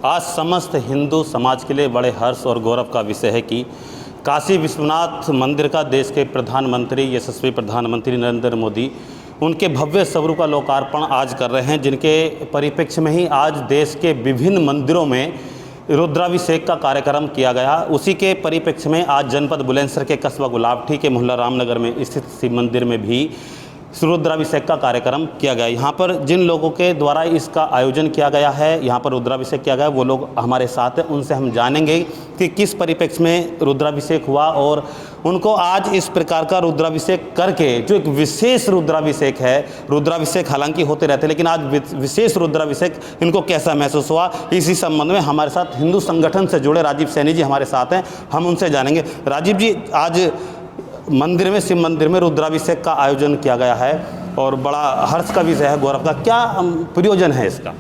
आज समस्त हिंदू समाज के लिए बड़े हर्ष और गौरव का विषय है कि काशी विश्वनाथ मंदिर का देश के प्रधानमंत्री यशस्वी प्रधानमंत्री नरेंद्र मोदी उनके भव्य स्वरूप का लोकार्पण आज कर रहे हैं, जिनके परिप्रेक्ष्य में ही आज देश के विभिन्न मंदिरों में रुद्राभिषेक का कार्यक्रम किया गया। उसी के परिप्रेक्ष्य में आज जनपद बुलंदशहर के कस्बा गुलाबटी के मोहल्ला रामनगर में स्थित शिव मंदिर में भी रुद्राभिषेक का कार्यक्रम किया गया। यहाँ पर जिन लोगों के द्वारा इसका आयोजन किया गया है, यहाँ पर रुद्राभिषेक किया गया, वो लोग हमारे साथ हैं। उनसे हम जानेंगे कि किस परिप्रेक्ष्य में रुद्राभिषेक हुआ और उनको आज इस प्रकार का रुद्राभिषेक करके जो एक विशेष रुद्राभिषेक है, रुद्राभिषेक हालांकि होते रहते लेकिन आज विशेष रुद्राभिषेक इनको कैसा महसूस हुआ, इसी संबंध में हमारे साथ हिंदू संगठन से जुड़े राजीव सैनी जी हमारे साथ हैं। हम उनसे जानेंगे। राजीव जी, आज मंदिर में, शिव मंदिर में रुद्राभिषेक का आयोजन किया गया है और बड़ा हर्ष का विषय है, गौरव का। क्या प्रयोजन है इसका?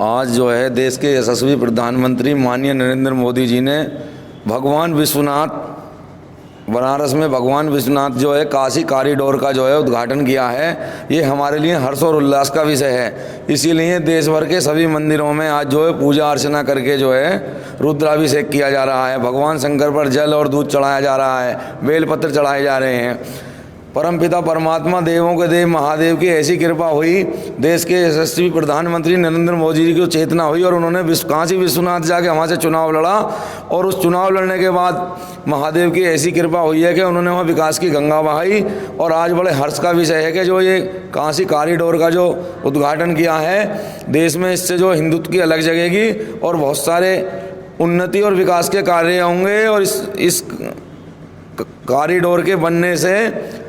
आज जो है देश के यशस्वी प्रधानमंत्री माननीय नरेंद्र मोदी जी ने भगवान विश्वनाथ, बनारस में भगवान विश्वनाथ जो है काशी कॉरिडोर का जो है उद्घाटन किया है। ये हमारे लिए हर्ष और उल्लास का विषय है। इसीलिए देश भर के सभी मंदिरों में आज जो है पूजा अर्चना करके जो है रुद्राभिषेक किया जा रहा है। भगवान शंकर पर जल और दूध चढ़ाया जा रहा है, बेलपत्र चढ़ाए जा रहे हैं। परमपिता परमात्मा देवों के देव महादेव की ऐसी कृपा हुई, देश के यशस्वी प्रधानमंत्री नरेंद्र मोदी जी की चेतना हुई और उन्होंने काशी विश्वनाथ जाके वहाँ से चुनाव लड़ा और उस चुनाव लड़ने के बाद महादेव की ऐसी कृपा हुई है कि उन्होंने वहाँ विकास की गंगा बहाई। और आज बड़े हर्ष का विषय है कि जो ये काशी कॉरिडोर का जो उद्घाटन किया है, देश में इससे जो हिंदुत्व की अलग जगेगी और बहुत सारे उन्नति और विकास के कार्य होंगे। और इस कॉरिडोर के बनने से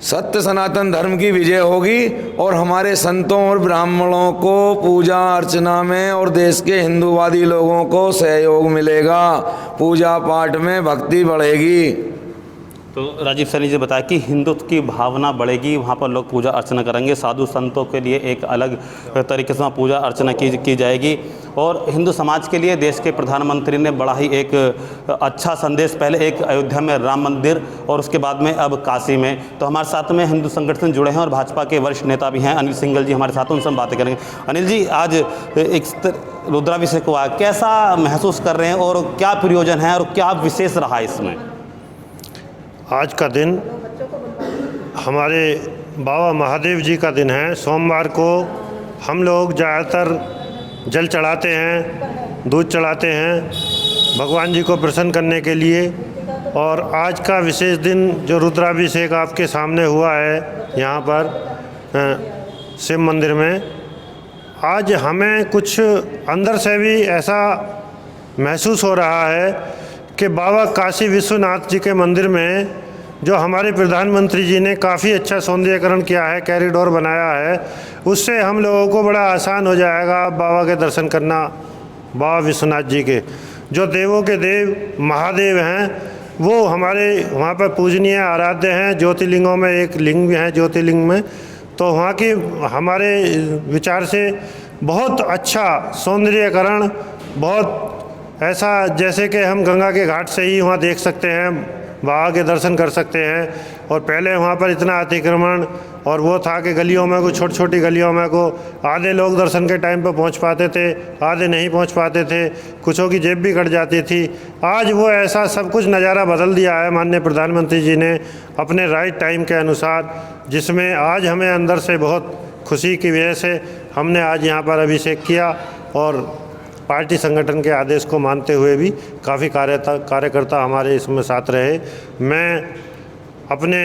सत्य सनातन धर्म की विजय होगी और हमारे संतों और ब्राह्मणों को पूजा अर्चना में और देश के हिंदूवादी लोगों को सहयोग मिलेगा, पूजा पाठ में भक्ति बढ़ेगी। तो राजीव सैनी जी बताया कि हिंदुत्व की भावना बढ़ेगी, वहाँ पर लोग पूजा अर्चना करेंगे, साधु संतों के लिए एक अलग तरीके से पूजा अर्चना की जाएगी। और हिंदू समाज के लिए देश के प्रधानमंत्री ने बड़ा ही एक अच्छा संदेश, पहले एक अयोध्या में राम मंदिर और उसके बाद में अब काशी में। तो हमारे साथ में हिंदू संगठन जुड़े हैं और भाजपा के वरिष्ठ नेता भी हैं, अनिल सिंघल जी हमारे साथ, उनसे हम बातें करेंगे। अनिल जी, आज एक रुद्राभिषेक हुआ, कैसा महसूस कर रहे हैं और क्या प्रयोजन है और क्या विशेष रहा इसमें? आज का दिन हमारे बाबा महादेव जी का दिन है। सोमवार को हम लोग ज़्यादातर जल चढ़ाते हैं, दूध चढ़ाते हैं भगवान जी को प्रसन्न करने के लिए। और आज का विशेष दिन जो रुद्राभिषेक आपके सामने हुआ है यहाँ पर शिव मंदिर में, आज हमें कुछ अंदर से भी ऐसा महसूस हो रहा है कि बाबा काशी विश्वनाथ जी के मंदिर में जो हमारे प्रधानमंत्री जी ने काफ़ी अच्छा सौंदर्यीकरण किया है, कॉरिडोर बनाया है, उससे हम लोगों को बड़ा आसान हो जाएगा बाबा के दर्शन करना। बाबा विश्वनाथ जी के जो देवों के देव महादेव हैं, वो हमारे वहाँ पर पूजनीय आराध्य हैं। ज्योतिर्लिंगों में एक लिंग भी है ज्योतिर्लिंग में, तो वहाँ की हमारे विचार से बहुत अच्छा सौंदर्यीकरण, बहुत ऐसा जैसे कि हम गंगा के घाट से ही वहाँ देख सकते हैं, बाबा के दर्शन कर सकते हैं। और पहले वहाँ पर इतना अतिक्रमण और वो था कि गलियों में को, छोटी छोटी गलियों में को आधे लोग दर्शन के टाइम पर पहुँच पाते थे, आधे नहीं पहुँच पाते थे, कुछों की जेब भी कट जाती थी। आज वो ऐसा सब कुछ नज़ारा बदल दिया है माननीय प्रधानमंत्री जी ने अपने राइट टाइम के अनुसार, जिसमें आज हमें अंदर से बहुत खुशी की वजह से हमने आज यहाँ पर अभिषेक किया। और पार्टी संगठन के आदेश को मानते हुए भी काफ़ी कार्यकर्ता हमारे इसमें साथ रहे। मैं अपने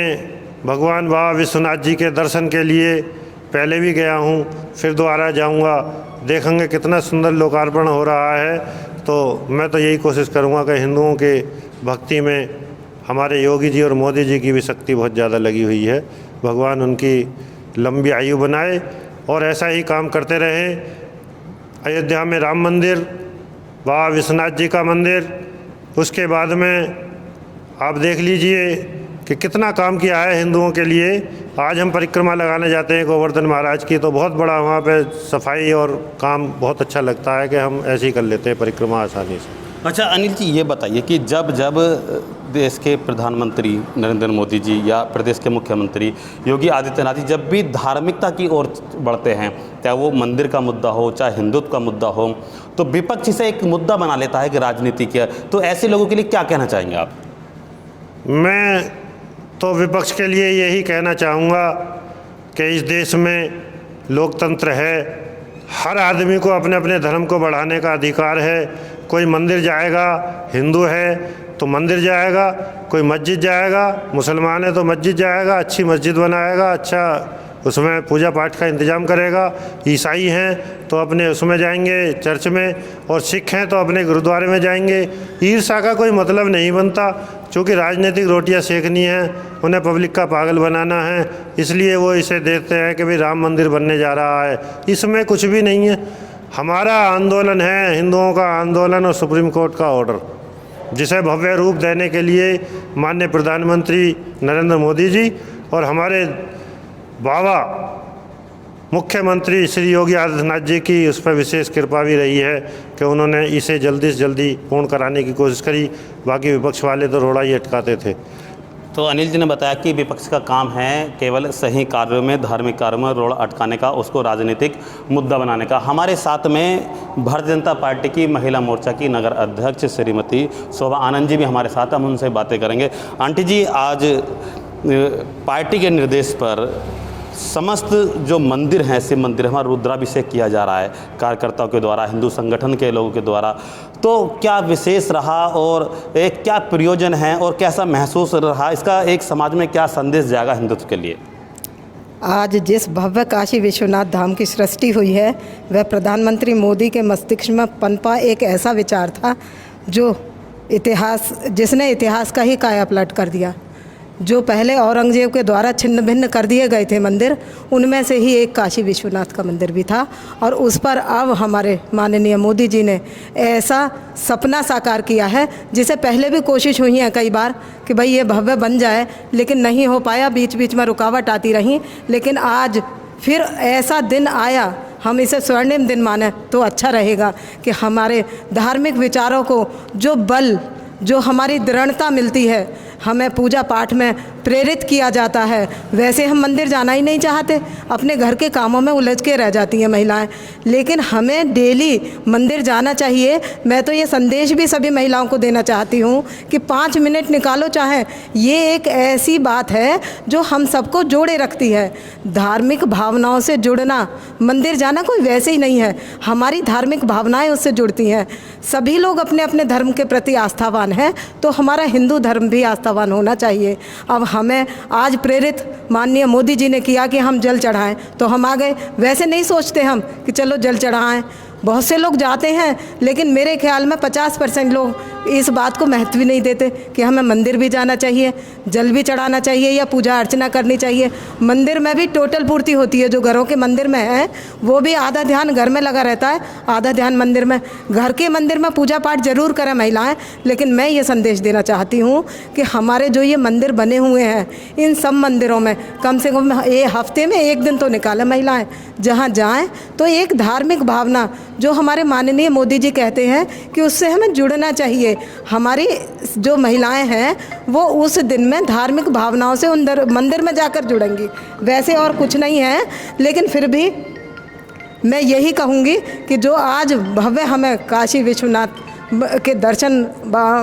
भगवान बाबा विश्वनाथ जी के दर्शन के लिए पहले भी गया हूँ, फिर दोबारा जाऊँगा। देखेंगे कितना सुंदर लोकार्पण हो रहा है। तो मैं तो यही कोशिश करूँगा कि हिंदुओं के भक्ति में हमारे योगी जी और मोदी जी की भी शक्ति बहुत ज़्यादा लगी हुई है। भगवान उनकी लंबी आयु बनाए और ऐसा ही काम करते रहें। अयोध्या में राम मंदिर, बाबा विश्वनाथ जी का मंदिर, उसके बाद में आप देख लीजिए कि कितना काम किया है हिंदुओं के लिए। आज हम परिक्रमा लगाने जाते हैं गोवर्धन महाराज की, तो बहुत बड़ा वहाँ पे सफाई और काम बहुत अच्छा लगता है कि हम ऐसे ही कर लेते हैं परिक्रमा आसानी से। अच्छा अनिल जी, ये बताइए कि जब देश के प्रधानमंत्री नरेंद्र मोदी जी या प्रदेश के मुख्यमंत्री योगी आदित्यनाथ जी जब भी धार्मिकता की ओर बढ़ते हैं, चाहे वो मंदिर का मुद्दा हो, चाहे हिंदुत्व का मुद्दा हो, तो विपक्ष इसे एक मुद्दा बना लेता है कि राजनीति क्या। तो ऐसे लोगों के लिए क्या कहना चाहेंगे आप? मैं तो विपक्ष के लिए यही कहना चाहूँगा कि इस देश में लोकतंत्र है, हर आदमी को अपने अपने धर्म को बढ़ाने का अधिकार है। कोई मंदिर जाएगा, हिंदू है तो मंदिर जाएगा, कोई मस्जिद जाएगा, मुसलमान है तो मस्जिद जाएगा, अच्छी मस्जिद बनाएगा, अच्छा उसमें पूजा पाठ का इंतज़ाम करेगा। ईसाई हैं तो अपने उसमें जाएंगे चर्च में, और सिख हैं तो अपने गुरुद्वारे में जाएंगे। ईर्ष्या का कोई मतलब नहीं बनता, क्योंकि राजनीतिक रोटियां सेकनी हैं, उन्हें पब्लिक का पागल बनाना है, इसलिए वो इसे देखते हैं कि भाई राम मंदिर बनने जा रहा है। इसमें कुछ भी नहीं है। हमारा आंदोलन है हिंदुओं का आंदोलन और सुप्रीम कोर्ट का ऑर्डर, जिसे भव्य रूप देने के लिए माननीय प्रधानमंत्री नरेंद्र मोदी जी और हमारे बाबा मुख्यमंत्री श्री योगी आदित्यनाथ जी की उस पर विशेष कृपा भी रही है कि उन्होंने इसे जल्दी से जल्दी पूर्ण कराने की कोशिश करी। बाकी विपक्ष वाले तो रोड़ा ही अटकाते थे। तो अनिल जी ने बताया कि विपक्ष का काम है केवल सही कार्यों में, धार्मिक कार्यों में रोड़ा अटकाने का, उसको राजनीतिक मुद्दा बनाने का। हमारे साथ में भारतीय जनता पार्टी की महिला मोर्चा की नगर अध्यक्ष श्रीमती शोभा आनंद जी भी हमारे साथ, हम उनसे बातें करेंगे। आंटी जी, आज पार्टी के निर्देश पर समस्त जो मंदिर हैं, शिव मंदिर, हमारा रुद्राभिषेक किया जा रहा है कार्यकर्ताओं के द्वारा, हिंदू संगठन के लोगों के द्वारा। तो क्या विशेष रहा और एक क्या प्रयोजन है और कैसा महसूस रहा, इसका एक समाज में क्या संदेश जाएगा हिंदुत्व के लिए? आज जिस भव्य काशी विश्वनाथ धाम की सृष्टि हुई है, वह प्रधानमंत्री मोदी के मस्तिष्क में पनपा एक ऐसा विचार था जो जिसने इतिहास का ही कायापलट कर दिया। जो पहले औरंगजेब के द्वारा छिन्न भिन्न कर दिए गए थे मंदिर, उनमें से ही एक काशी विश्वनाथ का मंदिर भी था, और उस पर अब हमारे माननीय मोदी जी ने ऐसा सपना साकार किया है, जिसे पहले भी कोशिश हुई है कई बार कि भाई ये भव्य बन जाए, लेकिन नहीं हो पाया, बीच बीच में रुकावट आती रही। लेकिन आज फिर ऐसा दिन आया, हम इसे स्वर्णिम दिन माने तो अच्छा रहेगा कि हमारे धार्मिक विचारों को जो बल, जो हमारी दृढ़ता मिलती है, हमें पूजा पाठ में प्रेरित किया जाता है। वैसे हम मंदिर जाना ही नहीं चाहते, अपने घर के कामों में उलझ के रह जाती हैं महिलाएं, लेकिन हमें डेली मंदिर जाना चाहिए। मैं तो ये संदेश भी सभी महिलाओं को देना चाहती हूँ कि 5 मिनट निकालो, चाहे ये एक ऐसी बात है जो हम सबको जोड़े रखती है। धार्मिक भावनाओं से जुड़ना, मंदिर जाना कोई वैसे ही नहीं है, हमारी धार्मिक भावनाएं उससे जुड़ती हैं। सभी लोग अपने अपने धर्म के प्रति आस्थावान हैं, तो हमारा हिंदू धर्म भी आस्थावान होना चाहिए। अब हमें आज प्रेरित माननीय मोदी जी ने किया कि हम जल चढ़ाएं, तो हम आ गए। वैसे नहीं सोचते हम कि चलो जल चढ़ाएं, बहुत से लोग जाते हैं, लेकिन मेरे ख्याल में 50% लोग इस बात को महत्व भी नहीं देते कि हमें मंदिर भी जाना चाहिए, जल भी चढ़ाना चाहिए या पूजा अर्चना करनी चाहिए। मंदिर में भी टोटल पूर्ति होती है। जो घरों के मंदिर में है वो भी आधा ध्यान घर में लगा रहता है, आधा ध्यान मंदिर में। घर के मंदिर में पूजा पाठ जरूर करें महिलाएं, लेकिन मैं ये संदेश देना चाहती हूँ कि हमारे जो ये मंदिर बने हुए हैं, इन सब मंदिरों में कम से कम हफ्ते में 1 दिन तो निकालें महिलाएँ, जहाँ जाएँ तो एक धार्मिक भावना जो हमारे माननीय मोदी जी कहते हैं कि उससे हमें जुड़ना चाहिए। हमारी जो महिलाएं हैं वो उस दिन में धार्मिक भावनाओं से उन मंदिर में जाकर जुड़ेंगी, वैसे और कुछ नहीं है। लेकिन फिर भी मैं यही कहूँगी कि जो आज भव्य हमें काशी विश्वनाथ के दर्शन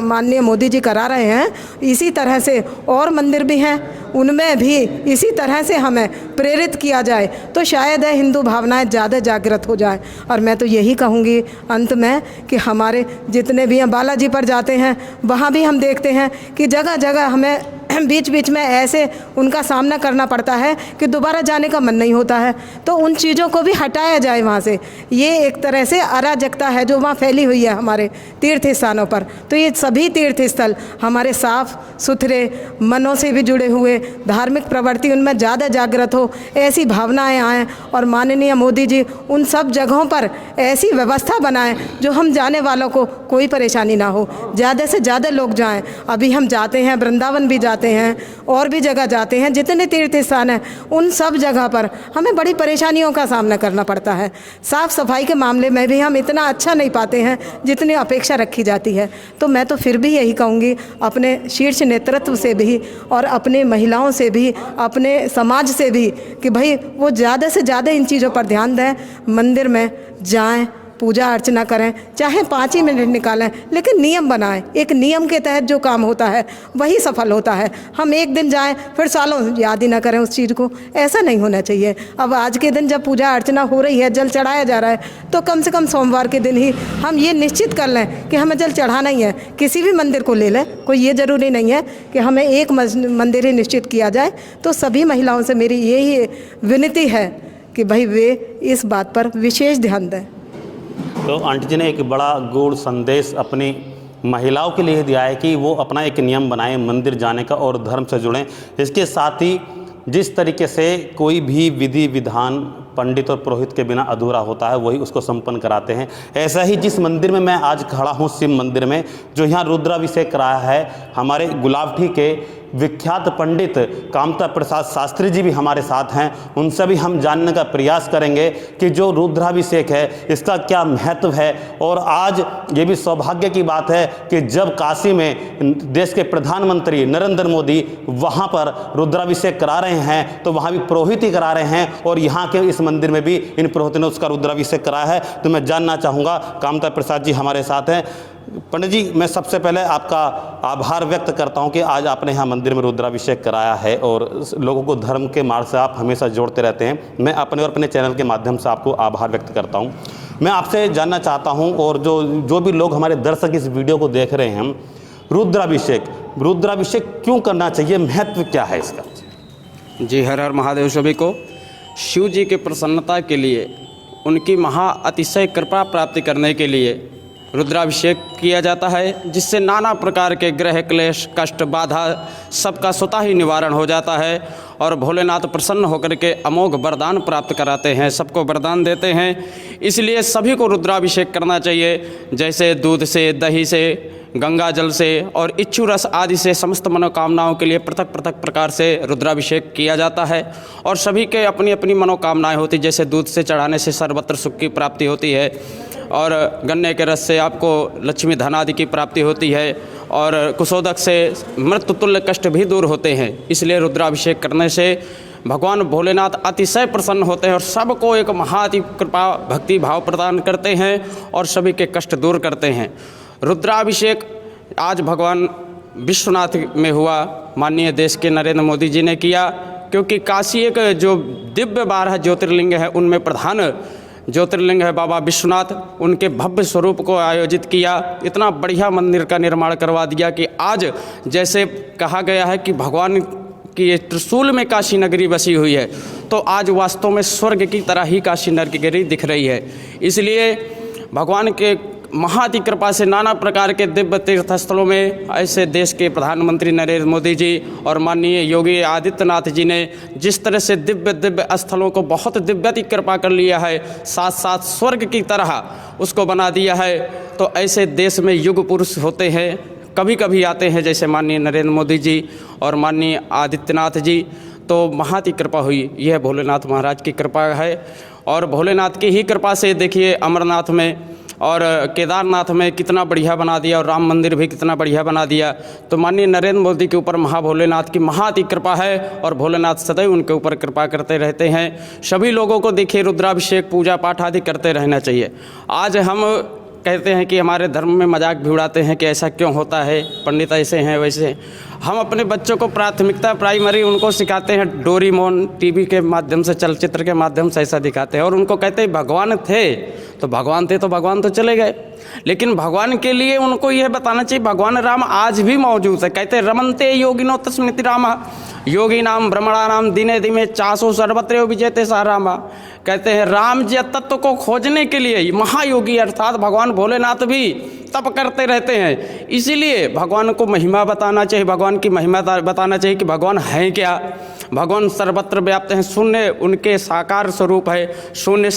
माननीय मोदी जी करा रहे हैं, इसी तरह से और मंदिर भी हैं, उनमें भी इसी तरह से हमें प्रेरित किया जाए तो शायद हिंदू भावनाएं ज़्यादा जागृत हो जाए। और मैं तो यही कहूँगी अंत में कि हमारे जितने भी हैं, बालाजी पर जाते हैं, वहाँ भी हम देखते हैं कि जगह जगह हमें बीच बीच में ऐसे उनका सामना करना पड़ता है कि दोबारा जाने का मन नहीं होता है। तो उन चीज़ों को भी हटाया जाए वहाँ से। ये एक तरह से अराजकता है जो वहाँ फैली हुई है हमारे तीर्थ स्थानों पर। तो ये सभी तीर्थ स्थल हमारे साफ़ सुथरे मनों से भी जुड़े हुए, धार्मिक प्रवृत्ति उनमें ज़्यादा जागृत हो, ऐसी भावनाएं आएँ और माननीय मोदी जी उन सब जगहों पर ऐसी व्यवस्था बनाएं जो हम जाने वालों को कोई परेशानी ना हो, ज़्यादा से ज़्यादा लोग जाएं। अभी हम जाते हैं, वृंदावन भी जाते हैं और भी जगह जाते हैं, जितने तीर्थ स्थान हैं उन सब जगह पर हमें बड़ी परेशानियों का सामना करना पड़ता है। साफ़ सफाई के मामले में भी हम इतना अच्छा नहीं पाते हैं जितनी अपेक्षा रखी जाती है। तो मैं तो फिर भी यही कहूँगी अपने शीर्ष नेतृत्व से भी और अपने महिलाओं से भी, अपने समाज से भी, कि भाई वो ज़्यादा से ज़्यादा इन चीज़ों पर ध्यान दें, मंदिर में जाएं, पूजा अर्चना करें, चाहे 5 ही मिनट निकालें, लेकिन नियम बनाएं। एक नियम के तहत जो काम होता है वही सफल होता है। हम एक दिन जाएं फिर सालों याद ही ना करें उस चीज़ को, ऐसा नहीं होना चाहिए। अब आज के दिन जब पूजा अर्चना हो रही है, जल चढ़ाया जा रहा है, तो कम से कम सोमवार के दिन ही हम ये निश्चित कर लें कि हमें जल चढ़ाना ही है। किसी भी मंदिर को ले लें, कोई ये ज़रूरी नहीं है कि हमें एक मंदिर ही निश्चित किया जाए। तो सभी महिलाओं से मेरी यही विनती है कि भाई वे इस बात पर विशेष ध्यान दें। तो आंटी जी ने एक बड़ा गूढ़ संदेश अपनी महिलाओं के लिए दिया है कि वो अपना एक नियम बनाएं मंदिर जाने का और धर्म से जुड़ें। इसके साथ ही जिस तरीके से कोई भी विधि विधान पंडित और पुरोहित के बिना अधूरा होता है, वही उसको संपन्न कराते हैं। ऐसा ही जिस मंदिर में मैं आज खड़ा हूँ, शिव मंदिर में, जो यहाँ रुद्राभिषेक कराया है, हमारे गुलावठी के विख्यात पंडित कामता प्रसाद शास्त्री जी भी हमारे साथ हैं। उनसे भी हम जानने का प्रयास करेंगे कि जो रुद्राभिषेक है इसका क्या महत्व है। और आज ये भी सौभाग्य की बात है कि जब काशी में देश के प्रधानमंत्री नरेंद्र मोदी वहाँ पर रुद्राभिषेक करा रहे हैं, तो वहाँ भी पुरोहित ही करा रहे हैं और यहाँ के इस मंदिर में भी इन पुरोहितों ने उसका रुद्राभिषेक कराया है। तो मैं जानना चाहूँगा, कामता प्रसाद जी हमारे साथ हैं। पंडित जी, मैं सबसे पहले आपका आभार व्यक्त करता हूं कि आज आपने यहाँ मंदिर में रुद्राभिषेक कराया है और लोगों को धर्म के मार्ग से आप हमेशा जोड़ते रहते हैं। मैं अपने और अपने चैनल के माध्यम से आपको आभार व्यक्त करता हूं। मैं आपसे जानना चाहता हूं, और जो भी लोग हमारे दर्शक इस वीडियो को देख रहे हैं, रुद्राभिषेक क्यों करना चाहिए, महत्व क्या है इसका? जी, हर हर महादेव सभी को। शिव जी की प्रसन्नता के लिए, उनकी महा अतिशय कृपा प्राप्ति करने के लिए रुद्राभिषेक किया जाता है, जिससे नाना प्रकार के ग्रह क्लेश कष्ट बाधा सबका स्वतः ही निवारण हो जाता है और भोलेनाथ प्रसन्न होकर के अमोघ वरदान प्राप्त कराते हैं, सबको वरदान देते हैं। इसलिए सभी को रुद्राभिषेक करना चाहिए। जैसे दूध से, दही से, गंगा जल से और इच्छू रस आदि से समस्त मनोकामनाओं के लिए पृथक पृथक प्रकार से रुद्राभिषेक किया जाता है और सभी के अपनी अपनी मनोकामनाएं होती। जैसे दूध से चढ़ाने से सर्वत्र सुख की प्राप्ति होती है और गन्ने के रस से आपको लक्ष्मी धन आदि की प्राप्ति होती है और कुशोदक से मृत्यु तुल्य कष्ट भी दूर होते हैं। इसलिए रुद्राभिषेक करने से भगवान भोलेनाथ अतिशय प्रसन्न होते हैं और सबको एक महाअति कृपा भक्ति भाव प्रदान करते हैं और सभी के कष्ट दूर करते हैं। रुद्राभिषेक आज भगवान विश्वनाथ में हुआ, माननीय देश के नरेंद्र मोदी जी ने किया, क्योंकि काशी एक जो दिव्य 12 ज्योतिर्लिंग है उनमें प्रधान ज्योतिर्लिंग है बाबा विश्वनाथ। उनके भव्य स्वरूप को आयोजित किया, इतना बढ़िया मंदिर का निर्माण करवा दिया कि आज जैसे कहा गया है कि भगवान की त्रिशूल में काशी नगरी बसी हुई है, तो आज वास्तव में स्वर्ग की तरह ही काशी नगरी दिख रही है। इसलिए भगवान के महाअति कृपा से नाना प्रकार के दिव्य तीर्थ स्थलों में ऐसे देश के प्रधानमंत्री नरेंद्र मोदी जी और माननीय योगी आदित्यनाथ जी ने जिस तरह से दिव्य स्थलों को बहुत दिव्यति कृपा कर लिया है, साथ साथ स्वर्ग की तरह उसको बना दिया है। तो ऐसे देश में युग पुरुष होते हैं, कभी कभी आते हैं, जैसे माननीय नरेंद्र मोदी जी और माननीय आदित्यनाथ जी। तो महाअति कृपा हुई, यह भोलेनाथ महाराज की कृपा है। और भोलेनाथ की ही कृपा से देखिए अमरनाथ में और केदारनाथ में कितना बढ़िया बना दिया और राम मंदिर भी कितना बढ़िया बना दिया। तो माननीय नरेंद्र मोदी के ऊपर भोलेनाथ की महाअति कृपा है और भोलेनाथ सदैव उनके ऊपर कृपा करते रहते हैं। सभी लोगों को देखिए रुद्राभिषेक पूजा पाठ आदि करते रहना चाहिए। आज हम कहते हैं कि हमारे धर्म में मजाक भी उड़ाते हैं कि ऐसा क्यों होता है, पंडित ऐसे हैं वैसे। हम अपने बच्चों को प्राथमिकता प्राइमरी उनको सिखाते हैं, डोरीमोन टीवी के माध्यम से, चलचित्र के माध्यम से ऐसा दिखाते हैं और उनको कहते हैं भगवान थे तो भगवान तो चले गए। लेकिन भगवान के लिए उनको यह बताना चाहिए भगवान राम आज भी मौजूद है। कहते हैं रमन्ते योगिनो तस्मिति राम, योगी नाम भ्रमणा नाम दिने दिने चासो सर्वत्र विजयते सा रामा। कहते हैं राम जी तत्व को खोजने के लिए महायोगी अर्थात भगवान भोलेनाथ भी तप करते रहते हैं। इसीलिए भगवान को महिमा बताना चाहिए, भगवान की महिमा बताना चाहिए कि भगवान हैं क्या। भगवान सर्वत्र व्याप्त हैं, शून्य उनके साकार स्वरूप है, शून्य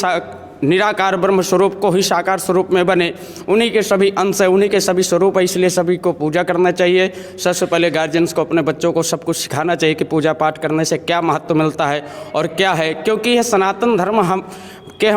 निराकार ब्रह्म स्वरूप को ही साकार स्वरूप में बने, उन्हीं के सभी अंश है, उन्हीं के सभी स्वरूप है। इसलिए सभी को पूजा करना चाहिए। सबसे पहले गार्जियंस को अपने बच्चों को सब कुछ सिखाना चाहिए कि पूजा पाठ करने से क्या महत्व मिलता है और क्या है, क्योंकि यह सनातन धर्म हम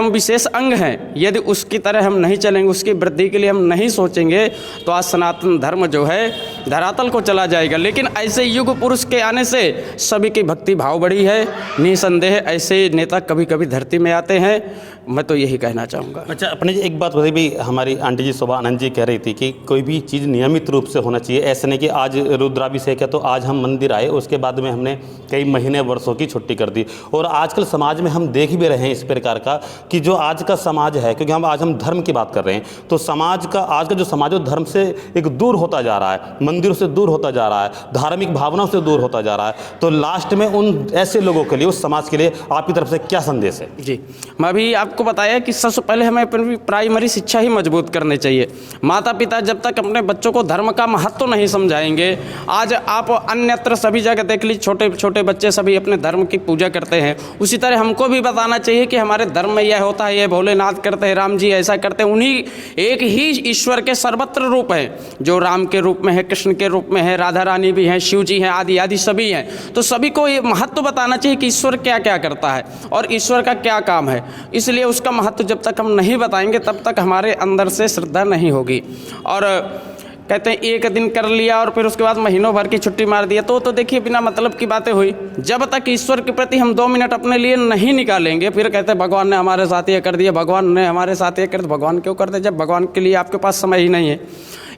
विशेष अंग हैं। यदि उसकी तरह हम नहीं चलेंगे, उसकी वृद्धि के लिए हम नहीं सोचेंगे, तो आज सनातन धर्म जो है धरातल को चला जाएगा। लेकिन ऐसे युग पुरुष के आने से सभी की भक्ति भाव बढ़ी है। निसंदेह ऐसे नेता कभी कभी धरती में आते हैं, मैं तो यही कहना चाहूँगा। अच्छा, अपने एक बात बताइए भी, हमारी आंटी जी शोभा आनंद जी कह रही थी कि कोई भी चीज़ नियमित रूप से होना चाहिए। ऐसे नहीं कि आज रुद्राभिषेक है तो आज हम मंदिर आए, उसके बाद में हमने कई महीने वर्षों की छुट्टी कर दी। और आजकल समाज में हम देख भी रहे हैं इस प्रकार का कि जो आज का समाज है, क्योंकि आज हम धर्म की बात कर रहे हैं, तो समाज का आज का जो समाज है धर्म से एक दूर होता जा रहा है, मंदिरों से दूर होता जा रहा है, धार्मिक भावनाओं से दूर होता जा रहा है। तो लास्ट में उन ऐसे लोगों के लिए, उस समाज के लिए आपकी तरफ से क्या संदेश है? जी, मैं अभी आपको बताया कि सबसे पहले हमें अपनी प्राइमरी शिक्षा ही मजबूत करनी चाहिए। माता पिता जब तक अपने बच्चों को धर्म का महत्व नहीं समझाएंगे, आज आप अन्यत्र सभी जगह देख लीजिए, छोटे छोटे बच्चे सभी अपने धर्म की पूजा करते हैं। उसी तरह हमको भी बताना चाहिए कि हमारे धर्म में यह होता है, ये भोलेनाथ करते हैं, राम जी ऐसा करते हैं। उन्हीं एक ही ईश्वर के सर्वत्र रूप हैं, जो राम के रूप में है, कृष्ण के रूप में है, राधा रानी भी हैं, शिव जी हैं, आदि आदि सभी हैं। तो सभी को ये महत्व बताना चाहिए कि ईश्वर क्या क्या करता है और ईश्वर का क्या काम है। इसलिए उसका महत्व जब तक हम नहीं बताएंगे तब तक हमारे अंदर से श्रद्धा नहीं होगी। और कहते हैं एक दिन कर लिया और फिर उसके बाद महीनों भर की छुट्टी मार दिया, तो देखिए बिना मतलब की बातें हुई। जब तक ईश्वर के प्रति हम 2 मिनट अपने लिए नहीं निकालेंगे, फिर कहते हैं भगवान ने हमारे साथ ये कर दिया, भगवान ने हमारे साथ ये कर दिया। भगवान क्यों करते जब भगवान के लिए आपके पास समय ही नहीं है?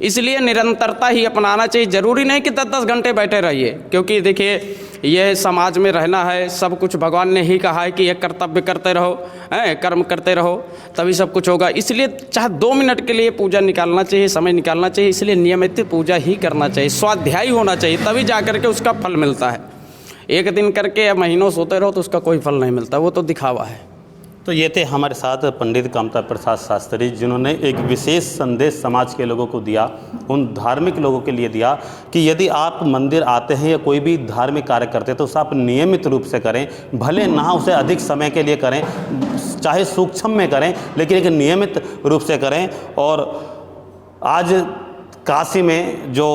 इसलिए निरंतरता ही अपनाना चाहिए। ज़रूरी नहीं कि 10-10 घंटे बैठे रहिए, क्योंकि देखिए यह समाज में रहना है, सब कुछ भगवान ने ही कहा है कि यह कर्तव्य करते रहो, कर्म करते रहो, तभी सब कुछ होगा। इसलिए चाहे 2 मिनट के लिए पूजा निकालना चाहिए, समय निकालना चाहिए। इसलिए नियमित पूजा ही करना चाहिए, स्वाध्यायी होना चाहिए, तभी जा करके उसका फल मिलता है। एक दिन करके या महीनों सोते रहो तो उसका कोई फल नहीं मिलता, वो तो दिखावा है। तो ये थे हमारे साथ पंडित कामता प्रसाद शास्त्री, जिन्होंने एक विशेष संदेश समाज के लोगों को दिया, उन धार्मिक लोगों के लिए दिया कि यदि आप मंदिर आते हैं या कोई भी धार्मिक कार्य करते हैं तो उसे आप नियमित रूप से करें, भले ना उसे अधिक समय के लिए करें, चाहे सूक्ष्म में करें, लेकिन एक नियमित रूप से करें। और आज काशी में जो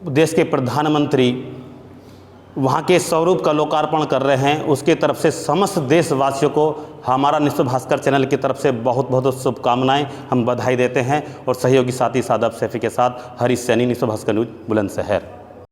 देश के प्रधानमंत्री वहाँ के स्वरूप का लोकार्पण कर रहे हैं, उसके तरफ से समस्त देशवासियों को हमारा निष्ठ भास्कर चैनल की तरफ से बहुत बहुत शुभकामनाएं, हम बधाई देते हैं। और सहयोगी साथी सादब सैफी के साथ हरीश सैनी, निष्ठ भास्कर न्यूज, बुलंदशहर।